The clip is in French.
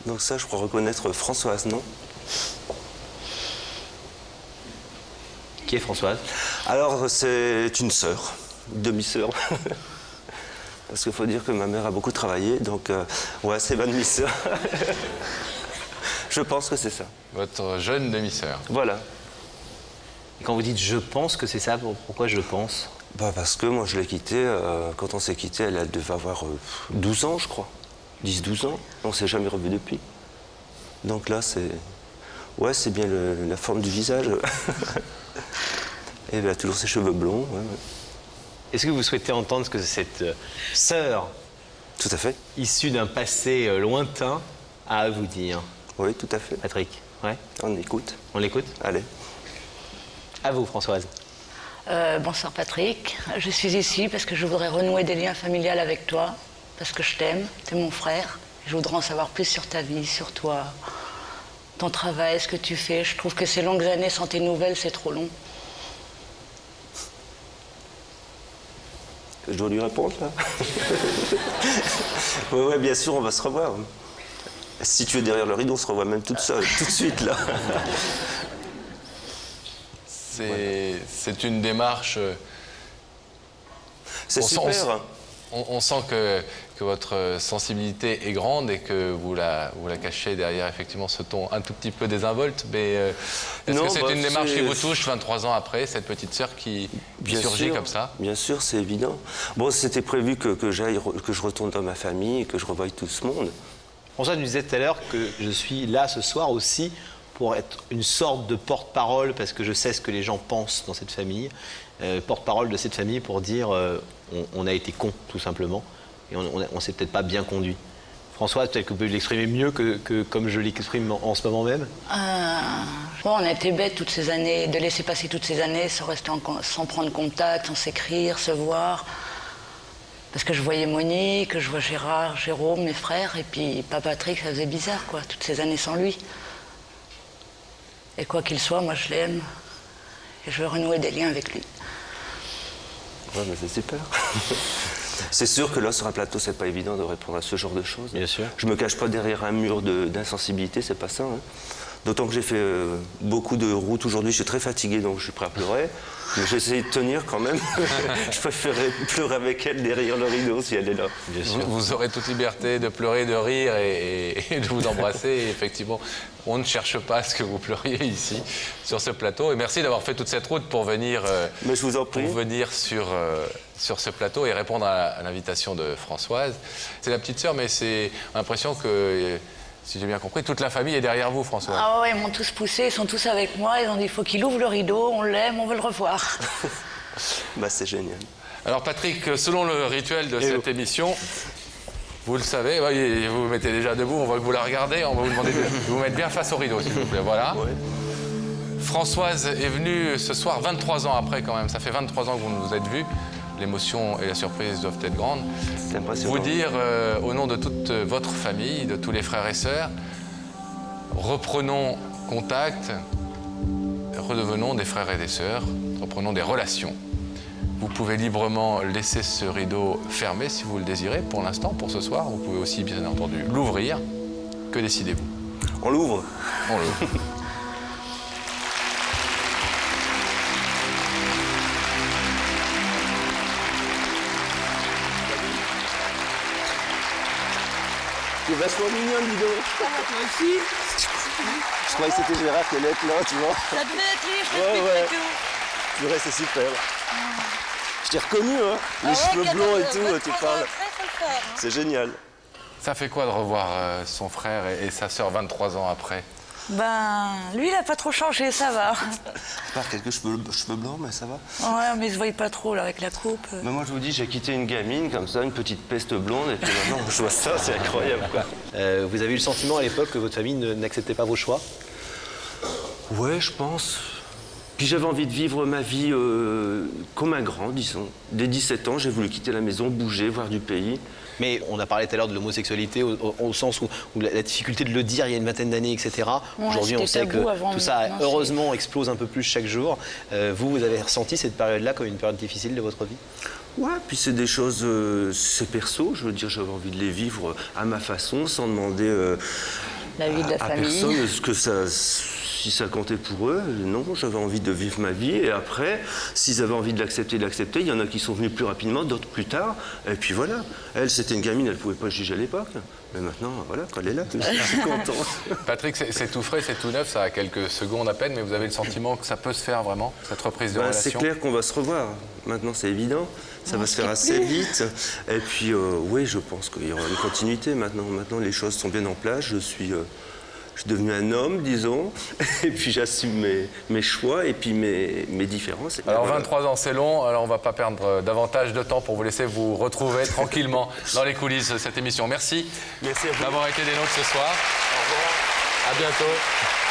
Donc ça, je crois reconnaître Françoise, non? Qui est Françoise? Alors, c'est une sœur, une demi-sœur. Parce qu'il faut dire que ma mère a beaucoup travaillé, donc ouais, c'est ma demi-sœur. Je pense que c'est ça. Votre jeune demi-sœur. Voilà. Et quand vous dites « je pense que c'est ça », pourquoi je pense? Bah parce que moi, je l'ai quittée, quand on s'est quitté, elle devait avoir 12 ans, je crois. 10-12 ans. On ne s'est jamais revu depuis. Donc là, c'est... Ouais, c'est bien la forme du visage. Et elle a toujours ses cheveux blonds. Ouais. Est-ce que vous souhaitez entendre ce que cette sœur, Tout à fait. issue d'un passé lointain, a à vous dire? Oui, tout à fait. Patrick, ouais. On écoute. On l'écoute? Allez. À vous, Françoise. Bonsoir Patrick, je suis ici parce que je voudrais renouer des liens familiales avec toi, parce que je t'aime, t'es mon frère. Je voudrais en savoir plus sur ta vie, sur toi, ton travail, ce que tu fais. Je trouve que ces longues années sans tes nouvelles, c'est trop long. Je dois lui répondre, là. Oui, bien sûr, on va se revoir. Si tu es derrière le rideau, on se revoit même toute seule, tout de suite, là. C'est une démarche... C'est super. On sent que votre sensibilité est grande et que vous la cachez derrière effectivement ce ton un tout petit peu désinvolte. Mais est-ce que c'est une démarche qui vous touche 23 ans après, cette petite sœur qui surgit comme ça? Bien sûr, c'est évident. Bon, c'était prévu que je retourne dans ma famille et que je revoie tout ce monde. François nous disait tout à l'heure que je suis là ce soir aussi pour être une sorte de porte-parole, parce que je sais ce que les gens pensent dans cette famille, porte-parole de cette famille pour dire on a été con, tout simplement, et on s'est peut-être pas bien conduit. François, peut-être que vous pouvez l'exprimer mieux que comme je l'exprime en ce moment même. Bon, on a été bêtes toutes ces années, de laisser passer toutes ces années sans rester sans prendre contact, sans s'écrire, se voir. Parce que je voyais Monique, je vois Gérard, Jérôme, mes frères, et puis pas Patrick, ça faisait bizarre, quoi, toutes ces années sans lui. Et quoi qu'il soit, moi je l'aime. Et je veux renouer des liens avec lui. Ouais, mais c'est super. C'est sûr que là, sur un plateau, c'est pas évident de répondre à ce genre de choses. Bien sûr. Je me cache pas derrière un mur d'insensibilité, c'est pas ça. Hein. D'autant que j'ai fait beaucoup de routes aujourd'hui, je suis très fatigué, donc je suis prêt à pleurer. Mais j'essaie de tenir quand même. Je préférerais pleurer avec elle derrière le rideau si elle est là. Bien sûr. Vous aurez toute liberté de pleurer, de rire et de vous embrasser. Et effectivement, on ne cherche pas à ce que vous pleuriez ici, sur ce plateau. Et merci d'avoir fait toute cette route pour venir, Mais je vous en prie. pour venir sur ce plateau et répondre à l'invitation de Françoise. C'est la petite sœur, mais c'est l'impression que... Si j'ai bien compris, toute la famille est derrière vous, François. Ah ouais, ils m'ont tous poussé, ils sont tous avec moi, ils ont dit il faut qu'il ouvre le rideau, on l'aime, on veut le revoir. Bah, c'est génial. Alors Patrick, selon le rituel de cette émission, vous le savez, vous vous mettez déjà debout, on voit que vous la regardez, on va vous demander de vous mettre bien face au rideau, s'il vous plaît, voilà. Ouais. Françoise est venue ce soir, 23 ans après quand même, ça fait 23 ans que vous ne vous êtes vus. L'émotion et la surprise doivent être grandes. C'est impressionnant. Vous dire, au nom de toute votre famille, de tous les frères et sœurs, reprenons contact, redevenons des frères et des sœurs, reprenons des relations. Vous pouvez librement laisser ce rideau fermé si vous le désirez pour l'instant, pour ce soir. Vous pouvez aussi, bien entendu, l'ouvrir. Que décidez-vous? On l'ouvre. On l'ouvre. C'est vachement mignon, dis donc. Toi aussi? Je croyais que c'était Gérard qui allait être là, tu vois. Ça devait être lui, je Ouais. tout. Purée, c'est super. Je t'ai reconnu, hein. Les cheveux blonds et tout, tu parles. C'est génial. Ça fait quoi de revoir son frère et sa sœur 23 ans après? Ben, lui, il a pas trop changé, ça va. Pas quelques cheveux blancs, mais ça va. Ouais, mais il se voyait pas trop, là, avec la coupe. Mais moi, je vous dis, j'ai quitté une gamine comme ça, une petite peste blonde, et puis maintenant, je vois ça, c'est incroyable, quoi. Vous avez eu le sentiment à l'époque que votre famille n'acceptait pas vos choix? Ouais, je pense. Puis j'avais envie de vivre ma vie comme un grand, disons. Dès 17 ans, j'ai voulu quitter la maison, bouger, voir du pays. Mais on a parlé tout à l'heure de l'homosexualité au sens où la difficulté de le dire il y a une vingtaine d'années, etc. Ouais, Aujourd'hui, on c'était sait tabou que avant, tout ça, maintenant, heureusement, explose un peu plus chaque jour. Vous avez ressenti cette période-là comme une période difficile de votre vie? Ouais, puis c'est des choses, c'est perso, je veux dire, j'avais envie de les vivre à ma façon, sans demander La vie de la à famille. personne ce que ça, si ça comptait pour eux. Non, j'avais envie de vivre ma vie, et après, s'ils avaient envie de l'accepter, il y en a qui sont venus plus rapidement, d'autres plus tard, et puis voilà. Elle, c'était une gamine, elle ne pouvait pas juger à l'époque, mais maintenant, voilà, elle est là, je suis content. Patrick, c'est tout frais, c'est tout neuf, ça a quelques secondes à peine, mais vous avez le sentiment que ça peut se faire vraiment, cette reprise de relation? C'est clair qu'on va se revoir. Maintenant, c'est évident. Ça va se faire assez vite. Et puis, oui, je pense qu'il y aura une continuité maintenant. Maintenant, les choses sont bien en place. Je suis devenu un homme, disons. Et puis, j'assume mes choix et puis mes différences. Alors, 23 ans, c'est long. Alors, on ne va pas perdre davantage de temps pour vous laisser vous retrouver tranquillement dans les coulisses de cette émission. Merci, Merci à vous d'avoir été des nôtres ce soir. Au revoir. À bientôt.